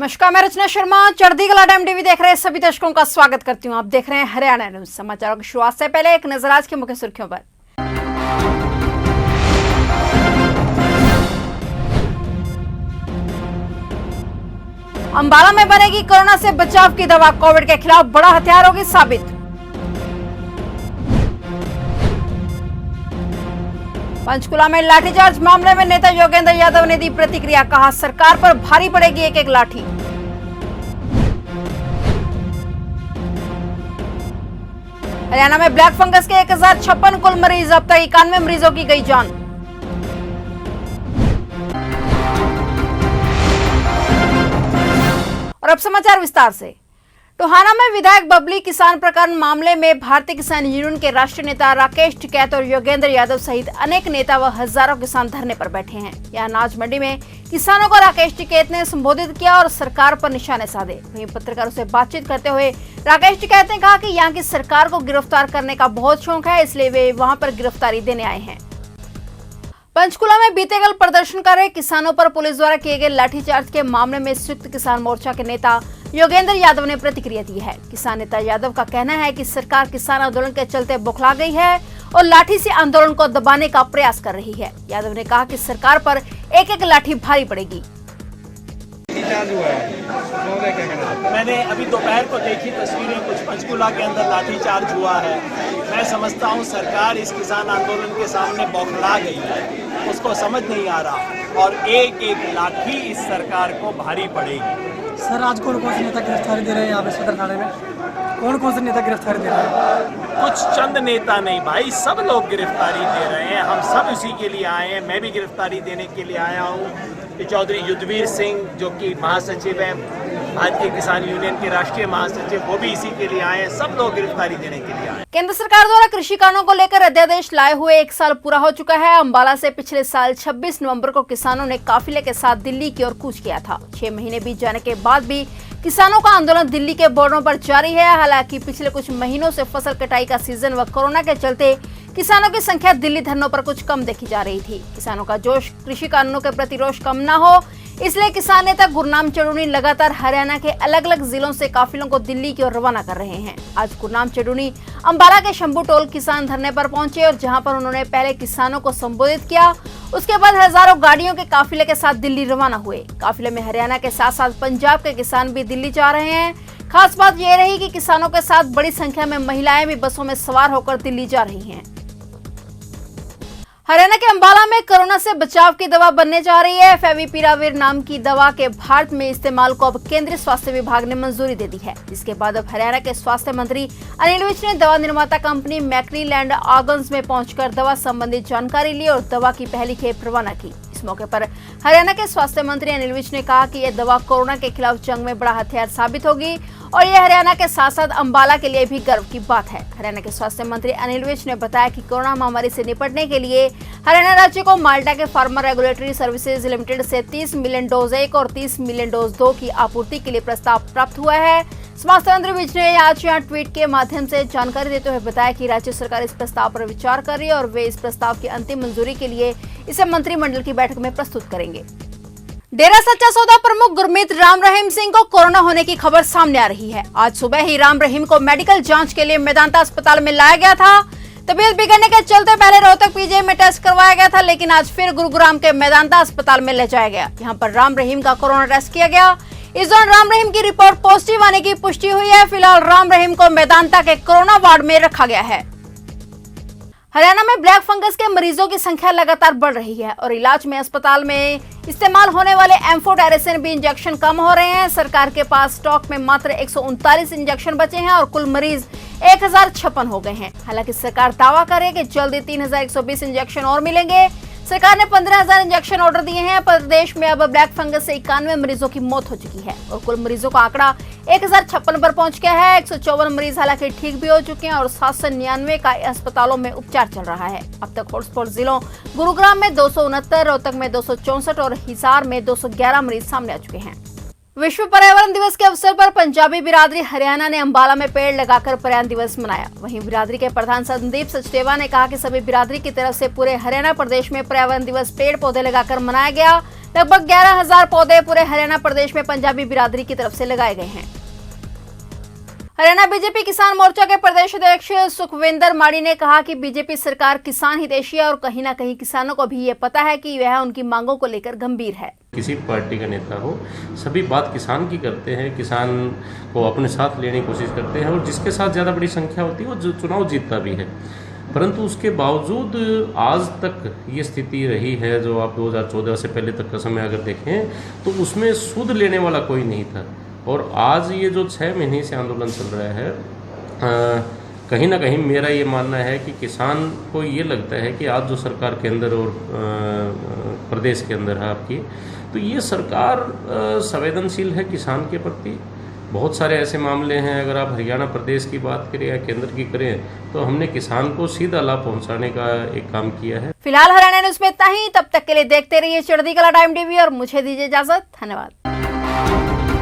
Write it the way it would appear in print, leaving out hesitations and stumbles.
नमस्कार, मैं रचना शर्मा चढ़ती कला टाइम टीवी देख रहे सभी दर्शकों का स्वागत करती हूं। आप देख रहे हैं हरियाणा न्यूज। समाचारों की शुरुआत से पहले एक नजर आज की मुख्य सुर्खियों पर। अंबाला में बनेगी कोरोना से बचाव की दवा, कोविड के खिलाफ बड़ा हथियार होगी साबित। पंचकुला में लाठीचार्ज मामले में नेता योगेंद्र यादव ने दी प्रतिक्रिया, कहा सरकार पर भारी पड़ेगी एक एक लाठी। हरियाणा में ब्लैक फंगस के 1056 कुल मरीज, अब तक 91 मरीजों की गई जान। और अब समाचार विस्तार से। टोहाना में विधायक बबली किसान प्रकरण मामले में भारतीय किसान यूनियन के राष्ट्रीय नेता राकेश टिकैत और योगेंद्र यादव सहित अनेक नेता व हजारों किसान धरने पर बैठे हैं। यहां अनाज मंडी में किसानों को राकेश टिकैत ने संबोधित किया और सरकार पर निशाने साधे। वहीं पत्रकारों से बातचीत करते हुए राकेश टिकैत ने कहा कि यहाँ की सरकार को गिरफ्तार करने का बहुत शौक है, इसलिए वे वहाँ पर गिरफ्तारी देने आए हैं। पंचकुला में बीते कल प्रदर्शन कर रहे किसानों पर पुलिस द्वारा किए गए लाठीचार्ज के मामले में संयुक्त किसान मोर्चा के नेता योगेंद्र यादव ने प्रतिक्रिया दी है। किसान नेता यादव का कहना है कि सरकार किसान आंदोलन के चलते बौखला गई है और लाठी से आंदोलन को दबाने का प्रयास कर रही है। यादव ने कहा कि सरकार पर एक एक लाठी भारी पड़ेगी। मैंने अभी दोपहर को देखी तस्वीरें, कुछ पंचकुला के अंदर लाठीचार्ज हुआ है। मैं समझता हूं सरकार इस किसान आंदोलन के सामने बौखला गई है, उसको समझ नहीं आ रहा और एक एक लाठी इस सरकार को भारी पड़ेगी। सर, आज कौन कौन से नेता गिरफ्तारी दे रहे हैं यहाँ पे सदर थाने में? कौन कौन से नेता गिरफ्तारी दे रहे हैं? कुछ चंद नेता नहीं भाई, सब लोग गिरफ्तारी दे रहे हैं। हम सब इसी के लिए आए हैं। मैं भी गिरफ्तारी देने के लिए आया हूँ। चौधरी युद्धवीर सिंह जो कि महासचिव हैं, भारतीय किसान यूनियन के राष्ट्रीय महासचिव, वो भी इसी के लिए आए हैं। सब लोग गिरफ्तारी देने के लिए आए। केंद्र सरकार द्वारा कृषि कानूनों को लेकर अध्यादेश लाए हुए 1 साल पूरा हो चुका है। अंबाला से पिछले साल 26 नवंबर को किसानों ने काफिले के साथ दिल्ली की ओर कूच किया था। 6 महीने बीत जाने के बाद भी किसानों का आंदोलन दिल्ली के बॉर्डरों पर जारी है। हालांकि पिछले कुछ महीनों से फसल कटाई का सीजन व कोरोना के चलते किसानों की संख्या दिल्ली धरनों पर कुछ कम देखी जा रही थी। किसानों का जोश कृषि कानूनों के प्रति रोष कम न हो, इसलिए किसान नेता गुरनाम चढ़ूनी लगातार हरियाणा के अलग अलग जिलों से काफिलों को दिल्ली की ओर रवाना कर रहे हैं। आज गुरनाम चढ़ूनी अंबाला के शंभू टोल किसान धरने पर पहुंचे और जहां पर उन्होंने पहले किसानों को संबोधित किया, उसके बाद हजारों गाड़ियों के काफिले के साथ दिल्ली रवाना हुए। काफिले में हरियाणा के साथ साथ पंजाब के किसान भी दिल्ली जा रहे हैं। खास बात यह रही कि किसानों के साथ बड़ी संख्या में महिलाएं भी बसों में सवार होकर दिल्ली जा रही हैं। हरियाणा के अंबाला में कोरोना से बचाव की दवा बनने जा रही है। फेविपिराविर नाम की दवा के भारत में इस्तेमाल को अब केंद्रीय स्वास्थ्य विभाग ने मंजूरी दे दी है। इसके बाद अब हरियाणा के स्वास्थ्य मंत्री अनिल विज ने दवा निर्माता कंपनी मैक्नीलैंड ऑर्गन्स में पहुंचकर दवा संबंधी जानकारी ली और दवा की पहली खेप रवाना की। इस मौके पर हरियाणा के स्वास्थ्य मंत्री अनिल विज ने कहा कि यह दवा कोरोना के खिलाफ जंग में बड़ा हथियार साबित होगी और यह हरियाणा के साथ साथ अंबाला के लिए भी गर्व की बात है। हरियाणा के स्वास्थ्य मंत्री अनिल विज ने बताया कि कोरोना महामारी से निपटने के लिए हरियाणा राज्य को माल्टा के फार्मर रेगुलेटरी सर्विसेज लिमिटेड से 30 मिलियन डोज 1 और 30 मिलियन डोज 2 की आपूर्ति के लिए प्रस्ताव प्राप्त हुआ है। स्वास्थ्य मंत्री विज ने आज यहाँ ट्वीट के माध्यम से जानकारी देते हुए बताया कि राज्य सरकार इस प्रस्ताव पर विचार कर रही है और वे इस प्रस्ताव की अंतिम मंजूरी के लिए इसे मंत्रिमंडल की बैठक में प्रस्तुत करेंगे। डेरा सच्चा सौदा प्रमुख गुरमीत राम रहीम सिंह को कोरोना होने की खबर सामने आ रही है। आज सुबह ही राम रहीम को मेडिकल जांच के लिए मेदांता अस्पताल में लाया गया था। तबीयत बिगड़ने के चलते पहले रोहतक पीजीआई में टेस्ट करवाया गया था, लेकिन आज फिर गुरुग्राम के मेदांता अस्पताल में ले जाया गया। यहाँ पर राम रहीम का कोरोना टेस्ट किया गया। इस दौरान राम रहीम की रिपोर्ट पॉजिटिव आने की पुष्टि हुई है। फिलहाल राम रहीम को मेदांता के कोरोना वार्ड में रखा गया है। हरियाणा में ब्लैक फंगस के मरीजों की संख्या लगातार बढ़ रही है और इलाज में अस्पताल में इस्तेमाल होने वाले एम्फोटेरिसिन भी इंजेक्शन कम हो रहे हैं। सरकार के पास स्टॉक में मात्र 139 इंजेक्शन बचे हैं और कुल मरीज 1056 हो गए हैं। हालांकि सरकार दावा करे कि जल्दी 3120 इंजेक्शन और मिलेंगे। सरकार ने 15,000 इंजेक्शन ऑर्डर दिए हैं। प्रदेश में अब ब्लैक फंगस से 91 मरीजों की मौत हो चुकी है और कुल मरीजों का आंकड़ा 1056 पर पहुंच गया है। 154 मरीज हालांकि ठीक भी हो चुके हैं और 799 का अस्पतालों में उपचार चल रहा है। अब तक हॉटस्पॉट जिलों गुरुग्राम में 269, रोहतक में 264 और हिसार में 211 मरीज सामने आ चुके हैं। विश्व पर्यावरण दिवस के अवसर पर पंजाबी बिरादरी हरियाणा ने अंबाला में पेड़ लगाकर पर्यावरण दिवस मनाया। वहीं बिरादरी के प्रधान संदीप सचदेवा ने कहा कि सभी बिरादरी की तरफ से पूरे हरियाणा प्रदेश में पर्यावरण दिवस पेड़ पौधे लगाकर मनाया गया। लगभग 11,000 पौधे पूरे हरियाणा प्रदेश में पंजाबी बिरादरी की तरफ से लगाए गए हैं। हरियाणा बीजेपी किसान मोर्चा के प्रदेश अध्यक्ष सुखविंदर माड़ी ने कहा कि बीजेपी सरकार किसान हितैषी है और कहीं ना कहीं किसानों को भी ये पता है कि वह उनकी मांगों को लेकर गंभीर है। किसी पार्टी का नेता हो, सभी बात किसान की करते हैं, किसान को अपने साथ लेने की कोशिश करते हैं और जिसके साथ ज़्यादा बड़ी संख्या होती है वो चुनाव जीतता भी है। परंतु उसके बावजूद आज तक ये स्थिति रही है, जो आप 2014 से पहले तक का समय अगर देखें तो उसमें सूद लेने वाला कोई नहीं था। और आज ये जो 6 महीने से आंदोलन चल रहा है, कहीं ना कहीं मेरा ये मानना है कि किसान को ये लगता है कि आज जो सरकार के अंदर और प्रदेश के अंदर है आपकी, तो ये सरकार संवेदनशील है किसान के प्रति। बहुत सारे ऐसे मामले हैं, अगर आप हरियाणा प्रदेश की बात करें या केंद्र की करें, तो हमने किसान को सीधा लाभ पहुंचाने का एक काम किया है। फिलहाल हरियाणा न्यूज में इतना ही। तब तक के लिए देखते रहिए चढ़ती कला टाइम टीवी और मुझे दीजिए इजाजत। धन्यवाद।